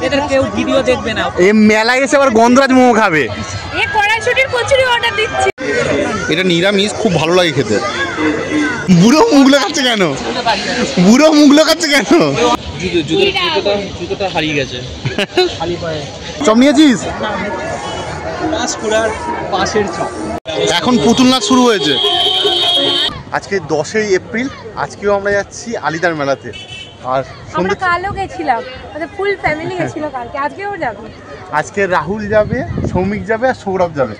এদের কেউ ভিডিও দেখবে না। এই মেলায় এসে আবার গন্ধরাজ মোমো খাবে। এই কড়াইশুটির কচুরি অর্ডার দিচ্ছি। এটা নিরামিষ, খুব ভালো লাগে খেতে। বুড়ো মুগলো খাচ্ছে কেন? বুড়ো মুগলো খাচ্ছে কেন? জুতোটা হারিয়ে গেছে। চপ নিয়েছিস? এখন পুতুল নাচ শুরু হয়েছে। আজকে 10ই এপ্রিল, আজকেও আমরা যাচ্ছি আলিদার মেলাতে। আর আমরা কালও গেছিলাম, আমাদের ফুল ফ্যামিলি গেছিল কালকে, আজকেও যাব। আজকে রাহুল যাবে, সৌমিক যাবে আর সৌরভ যাবে,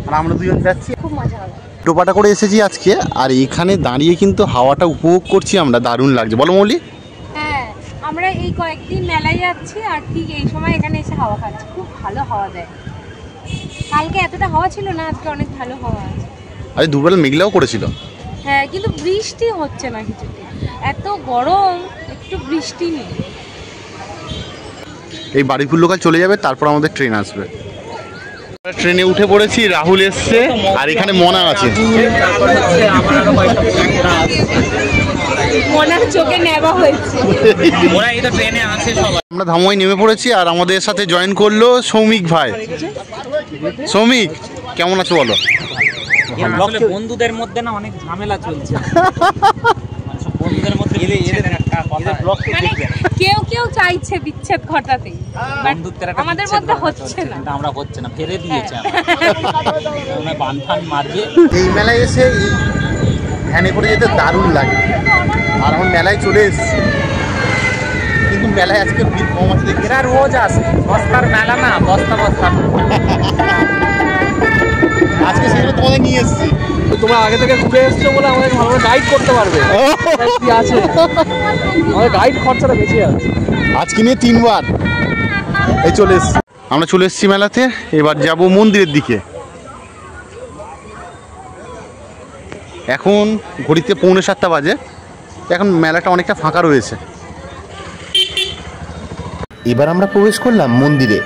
আর আমরা দুজন যাচ্ছি। খুব মজা হবে। টোপাটা করে এসেছি আজকে, আর এখানে দাঁড়িয়ে কিন্তু হাওয়াটা উপভোগ করছি আমরা, দারুণ লাগছে। বলো মৌলি? হ্যাঁ, আমরা এই কয়েকদিন মেলায় যাচ্ছি আর ঠিক এই সময় এখানে এসে হাওয়া খাচ্ছি। খুব ভালো হাওয়া দেয়। কালকে এতটা হাওয়া ছিল না, আজকে অনেক ভালো হাওয়া আছে। আরে দুবেলা মেঘলাও করেছিল। হ্যাঁ, কিন্তু বৃষ্টি হচ্ছে না কিছুতে। এত গরম, একটু বৃষ্টি নেই। এই বাড়িপুর লোকাল চলে যাবে, তারপর আমাদের ট্রেন আসবে। ট্রেনে উঠে পড়েছি, রাহুল এসছে আর এখানে মনা আছে। মনার চোখে নেওয়া হয়েছে। আমরা ধামুয়াই নেমে পড়েছি, আর আমাদের সাথে জয়েন করলো সৌমিক ভাই। সৌমিক, কেমন আছো বলো? আসলে বন্ধুদের মধ্যে না অনেক ঝামেলা চলছে। বন্ধুদের মধ্যে কেউ কেউ চাইছে বিচ্ছেদ ঘটাতে, আমাদের মধ্যে হচ্ছে না। আমরা হচ্ছে না, ফেলে দিয়েছে। বানফান মারবে। এই মেলায় এসে ভ্যানে করে যেতে দারুণ লাগে। আর আমার মেলায় চলে এসেছি, কিন্তু মেলায় আজকে ভিড় কম আছে। এরা রোজ আসে, বস্তার মেলা না, বস্তা বস্তা। আজকে সেগুলো তোমাদের নিয়ে এসেছি। তোমরা আগে থেকে ঘুরে এসছো বলে আমাদের ভালো গাইড করতে পারবে। কি আছে, আমাদের গাইড খরচাটা বেশি আছে। আজকে নিয়ে 3 বার এই চলে এসেছি। আমরা চলে এসেছি মেলাতে, এবার যাব মন্দিরের দিকে। এখন ঘড়িতে 6:45 বাজে, এখন মেলাটা অনেকটা ফাঁকা রয়েছে। এবার আমরা প্রবেশ করলাম মন্দিরে।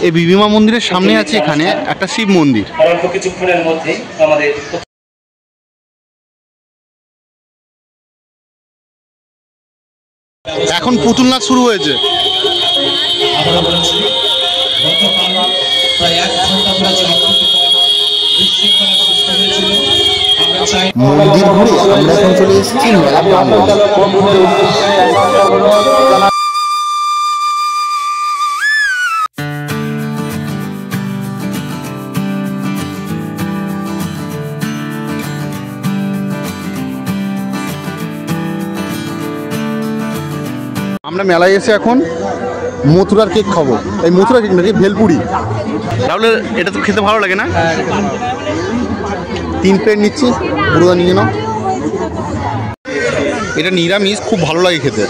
এই বিবিমা মন্দিরের সামনে আছে এখানে একটা শিব মন্দির। এখন পুতুল নাচ শুরু হয়েছে। মন্দির ঘুরে আমরা এখন চলে এসেছি মেলা প্রাঙ্গণে। আমরা মেলায় এসে এখন মথুরার কেক খাবো। এই মথুরা কেক নাকি ভেলপুরি। তাহলে এটা তো খেতে ভালো লাগে না? 3 প্লেট নিচ্ছি, পুরোটা নিয়ে নাও। এটা নিরামিষ, খুব ভালো লাগে খেতে।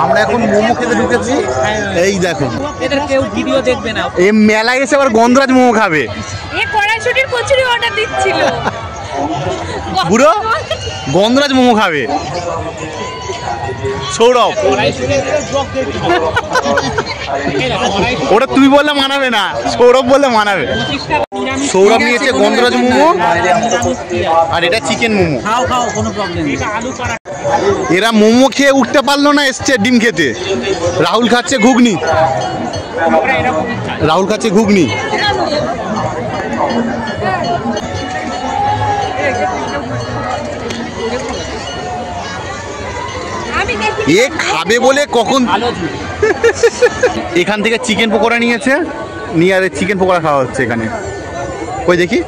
আমরা এখন মোমো খেতে ঢুকেছি। এই দেখো, এদের কেউ ভিডিও দেখবে না। এই মেলায় এসে আবার গন্ধরাজ মোমো খাবে। এই কড়াইশুটির কচুরি অর্ডার দিচ্ছিল। বুড়ো গন্ধরাজ মোমো খাবে। সৌরভ, ওটা তুই বললে মানাবে না, সৌরভ বললে মানাবে। সৌরভ নিয়েছে গন্ধরাজ মোমো, আর এটা চিকেন মোমো। এরা মোমো খেয়ে উঠতে পারলো না, এসছে ডিম খেতে। রাহুল খাচ্ছে ঘুগনি, রাহুল খাচ্ছে ঘুগনি। এ খাবে বলে কখন এখান থেকে চিকেন পকোড়া নিয়েছে, নিয়ে আর চিকেন পকোড়া খাওয়া হচ্ছে এখানে। কই দেখি,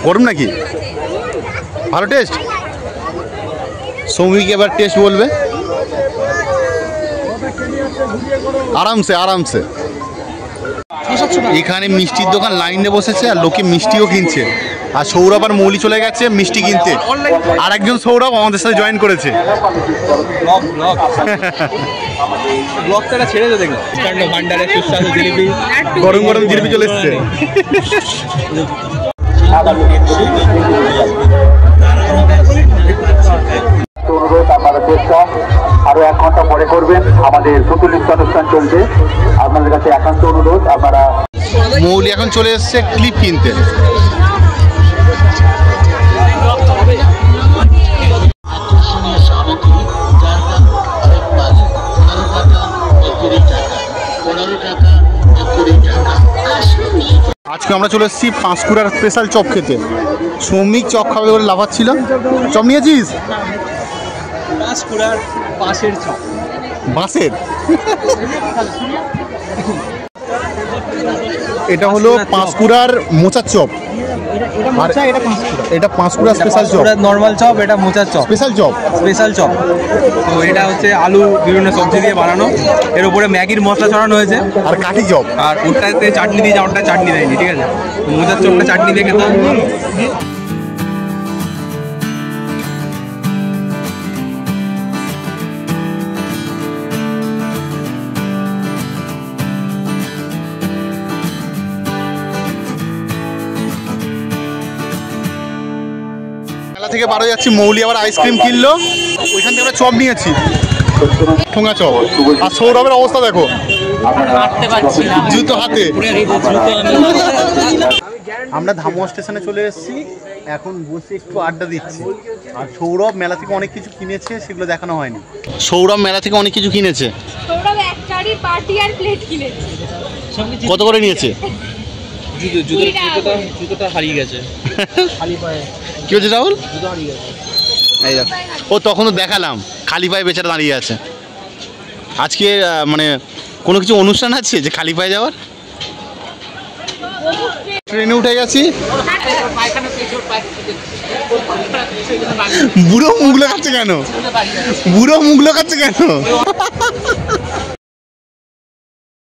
গরম নাকি? ভালো টেস্ট। সৌমিক এবার টেস্ট বলবে। আরামসে আরামসে। এখানে মিষ্টির দোকান লাইনে বসেছে, আর লোকে মিষ্টিও কিনছে। আর সৌরভ আর মৌলি চলে গেছে মিষ্টি কিনতে। আর একজন সৌরভ আমাদের সাথে জয়েন করেছে। ব্লগটা ছেড়ে দে দেখো। ভান্ডারে সুস্বাদু জিলিপি, গরম গরম জিলিপি চলে এসছে। অনুরোধ আপনারা চেষ্টা আরো 1 ঘন্টা পরে করবেন। আমাদের পুতুল নৃত্য অনুষ্ঠান চলছে, আপনাদের কাছে একান্ত অনুরোধ আপনারা। মৌলি এখন চলে এসছে ক্লিপ কিনতে। আজকে আমরা চলে এসেছি পাঁশকুড়ার স্পেশাল চপ খেতে। শ্রমিক চপ খাবে বলে লাফাচ্ছিল। চপ নিয়েছিস? পাঁশকুড়ার বাঁশের চপ। বাঁশের? এটা হলো পাঁশকুড়ার মোচার চপ। এটা Panskura special chop. Normal chop, এটা মোচার chop. Special chop. Special chop. তো এটা হচ্ছে আলু বিভিন্ন সবজি দিয়ে বানানো, এর উপরে ম্যাগির মশলা ছড়ানো হয়েছে। আর কাঠি চপ। আর ওটাতে চাটনি দিয়ে, ওটা চাটনি দেয়নি, ঠিক আছে? মোচার চপটা চাটনি দিয়ে খেতে হবে। মেলা থেকে বার হয়ে যাচ্ছি, মৌলি আবার আইসক্রিম কিনলো, ওইখান থেকে আমরা চপ নিয়েছি, ঠোঙা চপ। আর সৌরভের অবস্থা দেখো, জুতো হাতে। আমরা ধামুয়া স্টেশনে চলে এসেছি, এখন বসে একটু আড্ডা দিচ্ছি। আর সৌরভ মেলা থেকে অনেক কিছু কিনেছে, সেগুলো দেখানো হয়নি। সৌরভ মেলা থেকে অনেক কিছু কিনেছে। সৌরভ একটারই পার্টি আর প্লেট কিনেছে। কত করে নিয়েছে? জুতোটা হারিয়ে গেছে। কি হচ্ছে রাহুল? এই দেখ, ও তখন তো দেখালাম খালি পায়ে বেচারা দাঁড়িয়ে আছে। আজকে মানে কোনো কিছু অনুষ্ঠান আছে যে খালি পায়ে যাওয়ার? ট্রেনে উঠে গেছি। বুড়ো মুখ লোকাচ্ছে কেন? বুড়ো মুখ লোকাচ্ছে কেন?